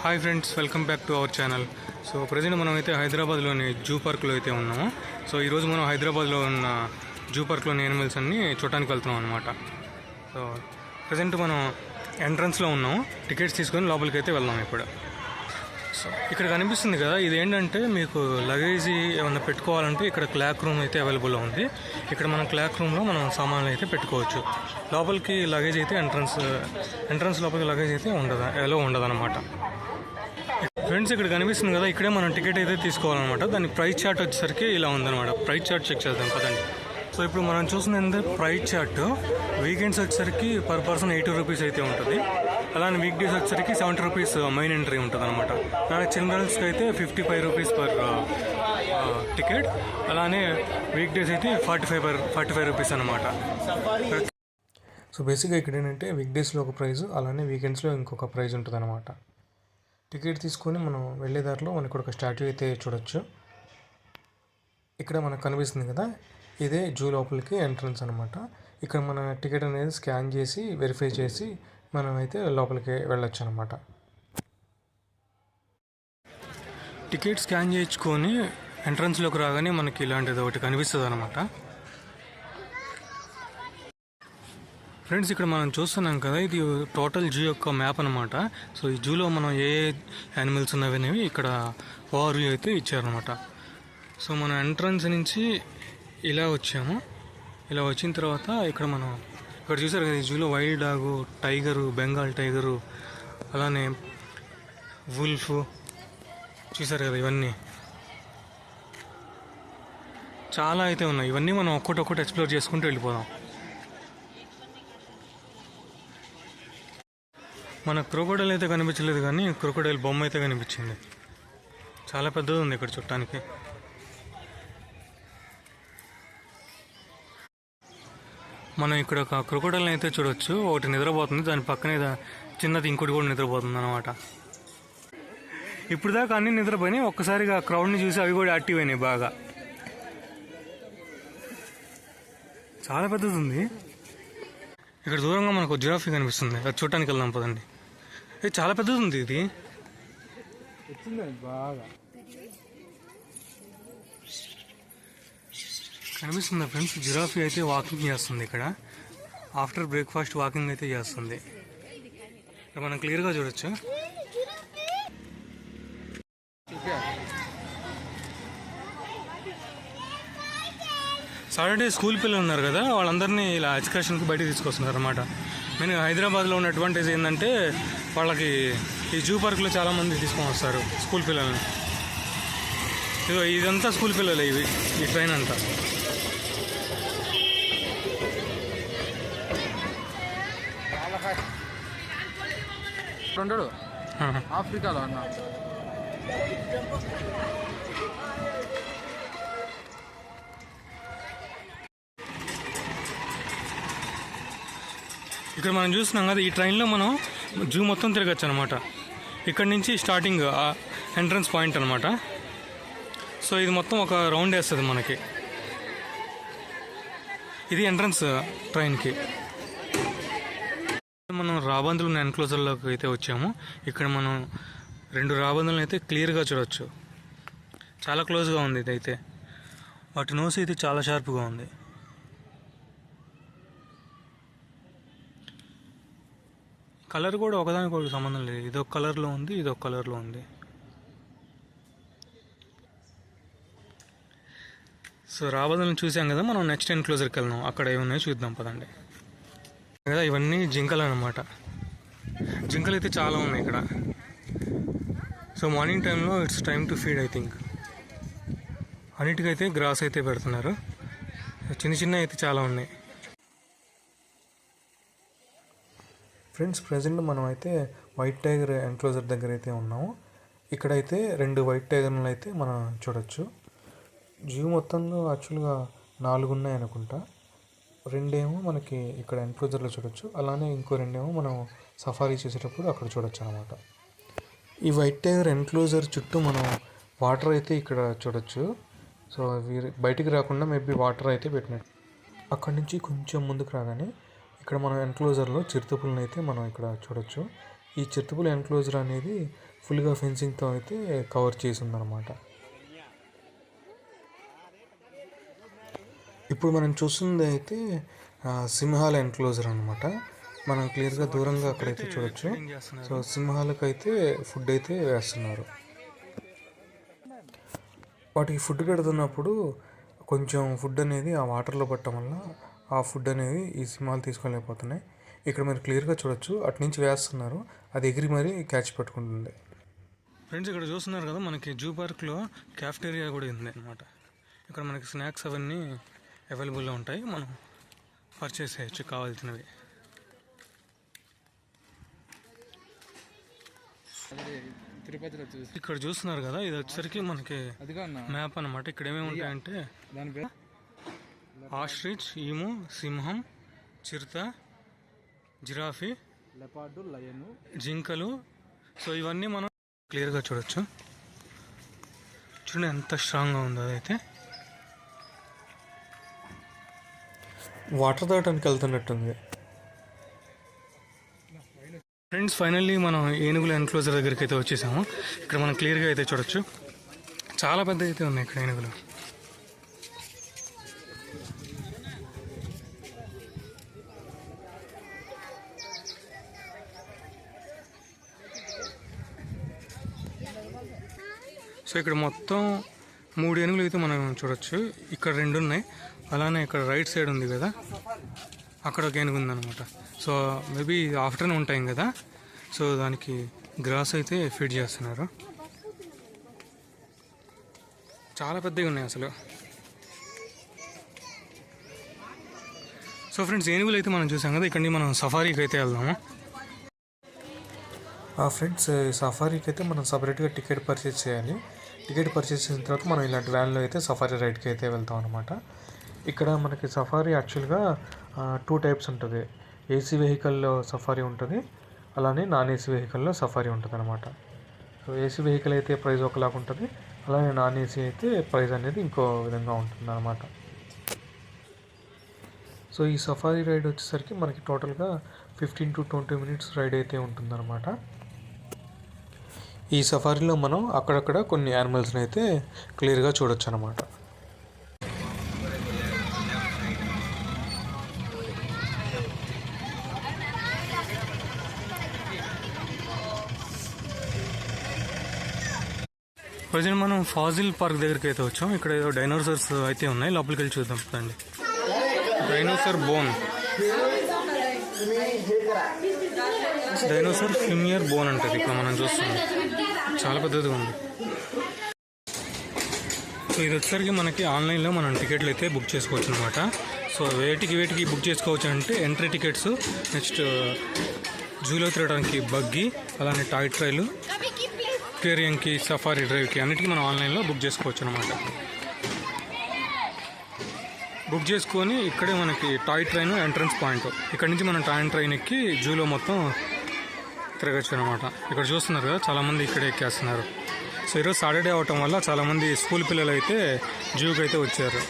Hi friends, welcome back to our channel. So present మనం అయితే హైదరాబాద్లోని జూ పార్క్లో అయితే ఉన్నాము. సో ఈరోజు మనం హైదరాబాద్లో ఉన్న జూ పార్క్లోని యానిమల్స్ అన్ని చూడటానికి వెళ్తున్నాం అనమాట. సో ప్రజెంట్ మనం ఎంట్రన్స్లో ఉన్నాం. టికెట్స్ తీసుకొని లోపలికి అయితే వెళ్దాం ఇప్పుడు. సో ఇక్కడ కనిపిస్తుంది కదా, ఇది ఏంటంటే మీకు లగేజ్ ఏమన్నా పెట్టుకోవాలంటే ఇక్కడ క్లాక్ రూమ్ అయితే అవైలబుల్లో ఉంది. ఇక్కడ మనం క్లాక్ రూమ్లో మనం సామాన్లు అయితే పెట్టుకోవచ్చు. లోపలికి లగేజ్ అయితే ఎంట్రన్స్ లోపలికి లగేజ్ అయితే ఉండదన్నమాట. ఫ్రెండ్స్, ఇక్కడ కనిపిస్తుంది కదా, ఇక్కడే మనం టికెట్ అయితే తీసుకోవాలన్నమాట. దాని ప్రైస్ చార్ట్ వచ్చేసరికి ఇలా ఉందన్నమాట. ప్రైస్ చార్ట్ చెక్ చేద్దాం పదండి. సో ఇప్పుడు మనం చూసిన ప్రైస్ చార్ట్ వీకెండ్స్ వచ్చేసరికి పర్ పర్సన్ 80 రూపీస్ అయితే ఉంటుంది. అలానే వీక్ డేస్ వచ్చేసరికి 70 రూపీస్ మెయిన్ ఎంట్రీ ఉంటుంది అనమాట. అలానే చిల్డ్రన్స్కి అయితే 55 రూపీస్ పర్ టికెట్. అలానే వీక్ డేస్ అయితే 45 రూపీస్ అనమాట. సో బేసిక్గా ఇక్కడ ఏంటంటే వీక్ డేస్లో ఒక ప్రైజ్, అలానే వీకెండ్స్లో ఇంకొక ప్రైజ్ ఉంటుంది అనమాట. టికెట్ తీసుకొని మనం వెళ్ళే దారిలో మనకు ఒక స్టాట్యూ అయితే చూడొచ్చు. ఇక్కడ మనకు కనిపిస్తుంది కదా, ఇదే జూ లోపలికి ఎంట్రన్స్ అనమాట. ఇక్కడ మన టికెట్ అనేది స్కాన్ చేసి వెరిఫై చేసి మనం అయితే లోపలికి వెళ్ళొచ్చు అనమాట. టికెట్ స్కాన్ చేయించుకొని ఎంట్రన్స్లోకి రాగానే మనకి ఇలాంటిది ఒకటి కనిపిస్తుంది అనమాట. ఫ్రెండ్స్, ఇక్కడ మనం చూస్తున్నాం కదా, ఇది టోటల్ జూ యొక్క మ్యాప్ అనమాట. సో ఈ జూలో మనం ఏ యానిమల్స్ ఉన్నవి ఇక్కడ ఓవర్ వ్యూ అయితే ఇచ్చారనమాట. సో మన ఎంట్రన్స్ నుంచి ఇలా వచ్చాము. ఇలా వచ్చిన తర్వాత ఇక్కడ చూసారు కదా, ఈ జూలో వైల్డ్ డాగు, టైగరు, బెంగాల్ టైగరు, అలానే వుల్ఫ్ చూసారు కదా, ఇవన్నీ చాలా అయితే ఉన్నాయి. ఇవన్నీ మనం ఒక్కొక్కటి ఎక్స్ప్లోర్ చేసుకుంటూ వెళ్ళిపోదాం. మన క్రొకోడైల్ అయితే కనిపించలేదు, కానీ క్రొకోడైల్ బొమ్మ అయితే కనిపించింది. చాలా పెద్దది ఉంది ఇక్కడ చుట్టానికి. మనం ఇక్కడ ఒక క్రొకోడైల్ని అయితే చూడొచ్చు. ఒకటి నిద్రపోతుంది, దాని పక్కనే చిన్నది ఇంకోటి కూడా నిద్రపోతుంది అనమాట. ఇప్పుడు దాకా అన్ని నిద్రపోయినాయి, ఒక్కసారిగా క్రౌడ్ని చూసి అవి కూడా యాక్టివ్ అయినాయి బాగా. చాలా పెద్దది ఉంది. ఇక్కడ దూరంగా మనకు జిరాఫీ కనిపిస్తుంది, అది చూడటానికి వెళ్దాం పదండి. చాలా పెద్దది ఉంది, ఇది బాగా కనిపిస్తుంది ఫ్రెండ్స్. జిరాఫీ అయితే వాకింగ్ చేస్తుంది ఇక్కడ. ఆఫ్టర్ బ్రేక్ఫాస్ట్ వాకింగ్ అయితే చేస్తుంది. ఇక్కడ మనం క్లియర్గా చూడొచ్చు. సాటర్డే స్కూల్ పిల్లలు ఉన్నారు కదా, వాళ్ళందరినీ ఇలా ఎక్స్కర్షన్కి బయటకు తీసుకొస్తున్నారు అనమాట. మెయిన్ హైదరాబాద్లో ఉన్న అడ్వాంటేజ్ ఏంటంటే వాళ్ళకి ఈ జూ పార్క్లో చాలామంది తీసుకొని వస్తారు స్కూల్ పిల్లల్ని. ఇదంతా స్కూల్ పిల్లలే, ఈ ట్రైన్ అంతా. ఆఫ్రికాలో అన్నా ఇక్కడ మనం చూస్తున్నాం కదా, ఈ ట్రైన్లో మనం జూ మొత్తం తిరగచ్చు అనమాట. ఇక్కడ నుంచి స్టార్టింగ్ ఎంట్రన్స్ పాయింట్ అనమాట. సో ఇది మొత్తం ఒక రౌండ్ వేస్తుంది మనకి. ఇది ఎంట్రన్స్ ట్రైన్కి. మనం రాబందులు ఉన్న ఎన్క్లోజర్లోకి అయితే వచ్చాము. ఇక్కడ మనం 2 రాబందులను అయితే క్లియర్గా చూడవచ్చు. చాలా క్లోజ్గా ఉంది ఇదైతే. వాటి నోస్ అయితే చాలా షార్ప్గా ఉంది. కలర్ కూడా ఒకదానికి సంబంధం లేదు. ఇదొక కలర్లో ఉంది, ఇదొక కలర్లో ఉంది. సో రాబందులను చూసాం కదా, మనం నెక్స్ట్ ఎన్క్లోజర్కి వెళ్దాం. అక్కడ ఏమున్నాయో చూద్దాం పదండి. కదా ఇవన్నీ జింకలు అనమాట. జింకలు అయితే చాలా ఉన్నాయి ఇక్కడ. సో మార్నింగ్ టైంలో it's time to feed. I think అన్నిటికైతే గ్రాస్ అయితే పెడుతున్నారు. చిన్న అయితే చాలా ఉన్నాయి. ఫ్రెండ్స్, ప్రజెంట్ మనం అయితే వైట్ టైగర్ ఎన్క్లోజర్ దగ్గర అయితే ఉన్నాము. ఇక్కడైతే 2 వైట్ టైగర్లు అయితే మనం చూడొచ్చు. జూ మొత్తంలో యాక్చువల్గా 4 ఉన్నాయి అనుకుంటా. 2 ఏమో మనకి ఇక్కడ ఎన్క్లోజర్లో చూడొచ్చు, అలానే ఇంకో 2 ఏమో మనం సఫారీ చేసేటప్పుడు అక్కడ చూడొచ్చు అనమాట. ఈ వైట్ టైగర్ ఎన్క్లోజర్ చుట్టూ మనం వాటర్ అయితే ఇక్కడ చూడొచ్చు. సో అవి బయటికి రాకుండా మేబీ వాటర్ అయితే పెట్టినట్టు. అక్కడి నుంచి కొంచెం ముందుకు రాగానే ఇక్కడ మనం ఎన్క్లోజర్లో చిరుతపులను అయితే మనం ఇక్కడ చూడొచ్చు. ఈ చిరుతపులి ఎన్క్లోజర్ అనేది ఫుల్గా ఫెన్సింగ్తో అయితే కవర్ చేసి ఉందన్నమాట. ఇప్పుడు మనం చూస్తుంది అయితే సింహాల ఎన్క్లోజర్ అనమాట. మనం క్లియర్గా దూరంగా అక్కడైతే చూడొచ్చు. సో సింహాలకు అయితే ఫుడ్ అయితే వేస్తున్నారు. వాటికి ఫుడ్ పెడుతున్నప్పుడు కొంచెం ఫుడ్ అనేది ఆ వాటర్లో పట్టడం వల్ల ఆ ఫుడ్ అనేది ఈ సింహాలు తీసుకోలేకపోతున్నాయి. ఇక్కడ మీరు క్లియర్గా చూడొచ్చు, అటు నుంచి వేస్తున్నారు, అది ఎగిరి మరీ క్యాచ్ పట్టుకుంటుంది. ఫ్రెండ్స్ ఇక్కడ చూస్తున్నారు కదా, మనకి జూ పార్క్లో క్యాఫ్టేరియా కూడా ఉంది అనమాట. ఇక్కడ మనకి స్నాక్స్ అవన్నీ అవైలబుల్లో ఉంటాయి, మనం పర్చేస్ చేయొచ్చు కావాల్సినవి. తిరుపతిలో చూసి ఇక్కడ చూస్తున్నారు కదా, ఇది వచ్చేసరికి మనకి మ్యాప్ అనమాట. ఇక్కడ ఏమేమి ఉంటాయంటే దాని పేరు ఆస్ట్రిచ్, ఈము, సింహం, చిరుత, జిరాఫీ, లెపార్డు, లయను, జింకలు. సో ఇవన్నీ మనం క్లియర్గా చూడొచ్చు. చూడండి ఎంత స్ట్రాంగ్గా ఉందో అదైతే. వాటర్ తాగడానికి వెళ్తున్నట్టుంది. ఫ్రెండ్స్ ఫైనల్లీ మనం ఏనుగుల ఎన్క్లోజర్ దగ్గరికి అయితే వచ్చేసాము. ఇక్కడ మనం క్లియర్గా అయితే చూడొచ్చు, చాలా పెద్ద అయితే ఉన్నాయి ఇక్కడ ఏనుగులు. సో ఇక్కడ మొత్తం 3 ఏనుగులు అయితే మనం చూడొచ్చు. ఇక్కడ 2 ఉన్నాయి, అలానే ఇక్కడ రైట్ సైడ్ ఉంది కదా, అక్కడ ఒక ఏనుగు ఉందన్నమాట. సో మేబీ ఆఫ్టర్నూన్ ఉంటాయి కదా, సో దానికి గ్రాస్ అయితే ఫీడ్ చేస్తున్నారు. చాలా పెద్దగా ఉన్నాయి అసలు. సో ఫ్రెండ్స్ ఏనుగులు అయితే మనం చూసాం కదా, ఇక్కడి నుంచి మనం సఫారీకి అయితే వెళ్దాము. ఫ్రెండ్స్ సఫారీకి అయితే మనం సపరేట్గా టికెట్ పర్చేస్ చేయాలి. టికెట్ పర్చేస్ చేసిన తర్వాత మనం ఇలాంటి వ్యాన్లో అయితే సఫారీ రైడ్కి అయితే వెళ్తాం అనమాట. ఇక్కడ మనకి సఫారీ యాక్చువల్గా 2 టైప్స్ ఉంటుంది. ఏసీ వెహికల్లో సఫారీ ఉంటుంది, అలానే నాన్ ఏసీ వెహికల్లో సఫారీ ఉంటుంది అనమాట. సో ఏసీ వెహికల్ అయితే ప్రైస్ ఒకలాగా ఉంటుంది, అలానే నాన్ ఏసీ అయితే ప్రైస్ అనేది ఇంకో విధంగా ఉంటుంది అనమాట. సో ఈ సఫారీ రైడ్ వచ్చేసరికి మనకి టోటల్గా 15 to 20 minutes రైడ్ అయితే ఉంటుందన్నమాట. ఈ సఫారీలో మనం అక్కడక్కడ కొన్ని యానిమల్స్ని అయితే క్లియర్గా చూడొచ్చు అనమాట. ప్రజెంట్ మనం ఫాజిల్ పార్క్ దగ్గరికి అయితే వచ్చాం. ఇక్కడ ఏదో డైనోసార్స్ అయితే ఉన్నాయి, లోపలికి వెళ్ళి చూద్దాం అండి. డైనోసార్ బోన్, డైనోసార్ ఫిమియర్ బోన్ అంటది ఇక్కడ మనం చూస్తున్నాం. చాలా పెద్దదిగా ఉంది. సో ఇది వచ్చేసరికి మనకి ఆన్లైన్లో మనం టికెట్లు అయితే బుక్ చేసుకోవచ్చు అనమాట. సో వేటికి బుక్ చేసుకోవచ్చు అంటే ఎంట్రీ టికెట్స్, నెక్స్ట్ జూలో తిరగడానికి బగ్గి, అలానే టాయ్ ట్రైలు, క్వేరియంకి, సఫారీ డ్రైవ్కి అన్నిటికీ మనం ఆన్లైన్లో బుక్ చేసుకోవచ్చు అనమాట. బుక్ చేసుకొని ఇక్కడే మనకి టాయ్ ట్రైన్ ఎంట్రన్స్ పాయింట్, ఇక్కడ నుంచి మనం టాయ్ ట్రైన్ ఎక్కి జూలో మొత్తం తిరగచ్చు అనమాట. ఇక్కడ చూస్తున్నారు కదా, చాలామంది ఇక్కడే ఎక్కేస్తున్నారు. సో ఈరోజు సాటర్డే అవటం వల్ల చాలామంది స్కూల్ పిల్లలు అయితే జూకి అయితే వచ్చారు.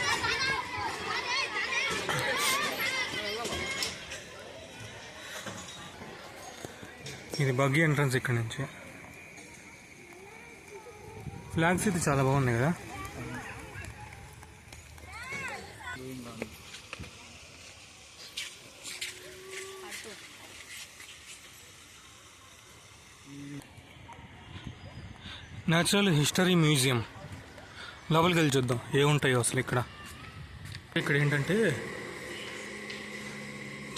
ఇది బగ్గీ ఎంట్రన్స్. ఇక్కడ నుంచి ఫ్లాగ్స్ అయితే చాలా బాగున్నాయి కదా. న్యాచురల్ హిస్టరీ మ్యూజియం లోపలికి వెళ్ళి చూద్దాం ఏముంటాయో అసలు ఇక్కడ. ఇక్కడ ఏంటంటే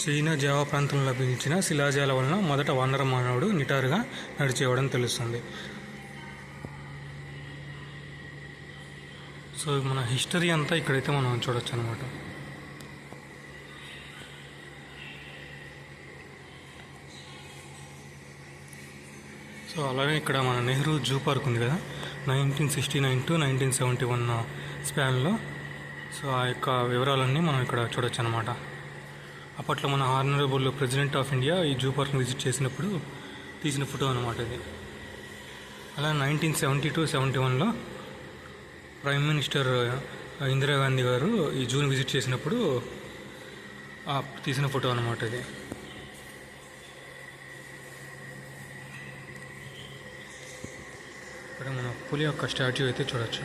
చైనా జావా ప్రాంతంలో లభించిన శిలాజాల వలన మొదట వానర మానవుడు నిటారుగా నడిచేవాడని తెలుస్తుంది. సో మన హిస్టరీ అంతా ఇక్కడైతే మనం చూడొచ్చు అనమాట. సో అలానే ఇక్కడ మన నెహ్రూ జూ పార్క్ ఉంది కదా, 1969 to 1971 స్పాన్లో. సో ఆ యొక్క వివరాలన్నీ మనం ఇక్కడ చూడొచ్చు అనమాట. అప్పట్లో మన హానరబుల్ ప్రెసిడెంట్ ఆఫ్ ఇండియా ఈ జూ పార్క్ని విజిట్ చేసినప్పుడు తీసిన ఫోటో అనమాట ఇది. అలా 1970 to 71లో ప్రైమ్ మినిస్టర్ ఇందిరాగాంధీ గారు ఈ జూని విజిట్ చేసినప్పుడు తీసిన ఫోటో అనమాట ఇది. ఇక్కడ మన పులి యొక్క స్టాచ్యూ అయితే చూడొచ్చు.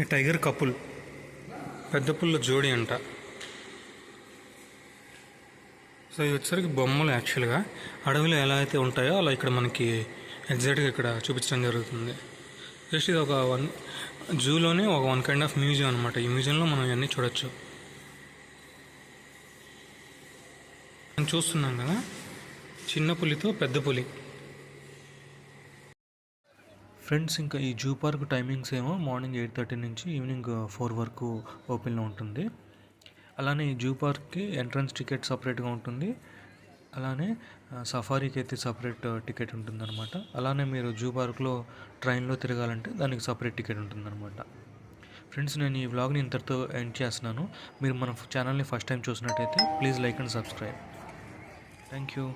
ఈ టైగర్ కపుల్ పెద్ద పుల్ల జోడి అంట. సో ఇవి వచ్చేసరికి బొమ్మలు. యాక్చువల్గా అడవిలో ఎలా అయితే ఉంటాయో అలా ఇక్కడ మనకి ఎగ్జాక్ట్గా ఇక్కడ చూపించడం జరుగుతుంది. జస్ట్ ఇది ఒక జూలోనే ఒక వన్ కైండ్ ఆఫ్ మ్యూజియం అనమాట. ఈ మ్యూజియంలో మనం ఇవన్నీ చూడొచ్చు. మనం చూస్తున్నాం కదా, చిన్న పులితో పెద్ద పులి. ఫ్రెండ్స్, ఇంకా ఈ జూ పార్క్ టైమింగ్స్ ఏమో మార్నింగ్ 8:30 నుంచి ఈవినింగ్ 4 వరకు ఓపెన్లో ఉంటుంది. అలానే ఈ జూ పార్క్కి ఎంట్రన్స్ టికెట్ సపరేట్గా ఉంటుంది. అలానే సఫారీకి అయితే సపరేట్ టికెట్ ఉంటుందన్నమాట. అలానే మీరు జూ పార్క్లో ట్రైన్లో తిరగాలంటే దానికి సపరేట్ టికెట్ ఉంటుందన్నమాట. ఫ్రెండ్స్, నేను ఈ వ్లాగ్ని ఇంతటితో ఎండ్ చేస్తున్నాను. మీరు మన ఛానల్ని ఫస్ట్ టైం చూసినట్టయితే please like and subscribe. Thank you.